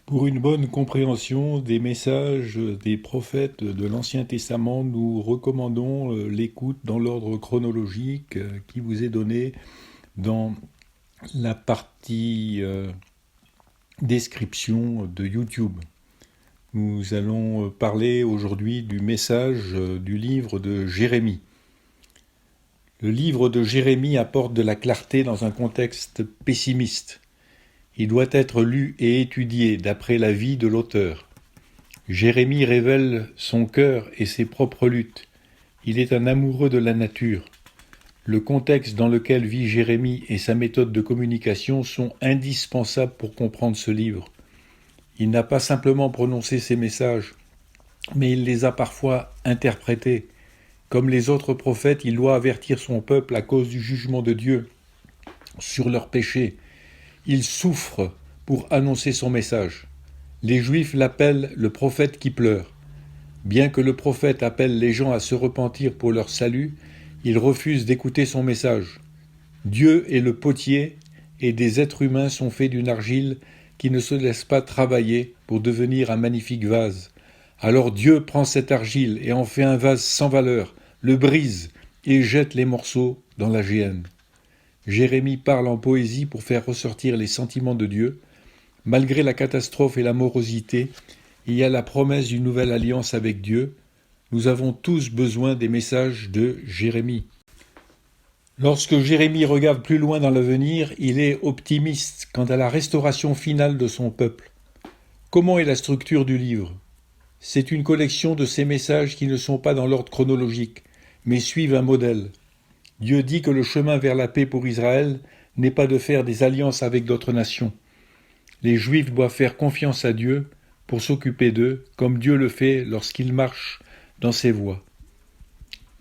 Pour une bonne compréhension des messages des prophètes de l'Ancien Testament, nous recommandons l'écoute dans l'ordre chronologique qui vous est donné dans la partie description de YouTube. Nous allons parler aujourd'hui du message du livre de Jérémie. Le livre de Jérémie apporte de la clarté dans un contexte pessimiste. Il doit être lu et étudié d'après la vie de l'auteur. Jérémie révèle son cœur et ses propres luttes. Il est un amoureux de la nature. Le contexte dans lequel vit Jérémie et sa méthode de communication sont indispensables pour comprendre ce livre. Il n'a pas simplement prononcé ses messages, mais il les a parfois interprétés. Comme les autres prophètes, il doit avertir son peuple à cause du jugement de Dieu sur leurs péchés. Il souffre pour annoncer son message. Les Juifs l'appellent le prophète qui pleure. Bien que le prophète appelle les gens à se repentir pour leur salut, ils refusent d'écouter son message. Dieu est le potier et des êtres humains sont faits d'une argile qui ne se laisse pas travailler pour devenir un magnifique vase. Alors Dieu prend cette argile et en fait un vase sans valeur, le brise et jette les morceaux dans la géhenne. Jérémie parle en poésie pour faire ressortir les sentiments de Dieu. Malgré la catastrophe et la morosité, il y a la promesse d'une nouvelle alliance avec Dieu. Nous avons tous besoin des messages de Jérémie. Lorsque Jérémie regarde plus loin dans l'avenir, il est optimiste quant à la restauration finale de son peuple. Comment est la structure du livre ? C'est une collection de ces messages qui ne sont pas dans l'ordre chronologique, mais suivent un modèle. Dieu dit que le chemin vers la paix pour Israël n'est pas de faire des alliances avec d'autres nations. Les Juifs doivent faire confiance à Dieu pour s'occuper d'eux, comme Dieu le fait lorsqu'il marche dans ses voies.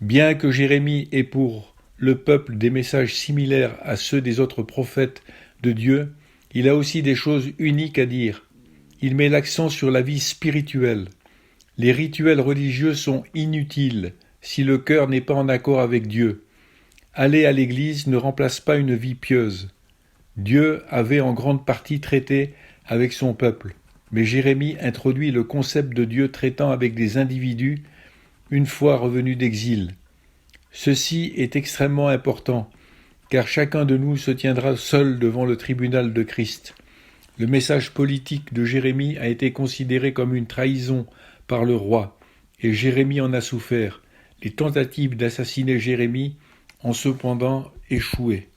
Bien que Jérémie ait pour le peuple des messages similaires à ceux des autres prophètes de Dieu, il a aussi des choses uniques à dire. Il met l'accent sur la vie spirituelle. Les rituels religieux sont inutiles si le cœur n'est pas en accord avec Dieu. Aller à l'église ne remplace pas une vie pieuse. Dieu avait en grande partie traité avec son peuple, mais Jérémie introduit le concept de Dieu traitant avec des individus une fois revenus d'exil. Ceci est extrêmement important, car chacun de nous se tiendra seul devant le tribunal de Christ. Le message politique de Jérémie a été considéré comme une trahison par le roi, et Jérémie en a souffert. Les tentatives d'assassiner Jérémie ont cependant échoué.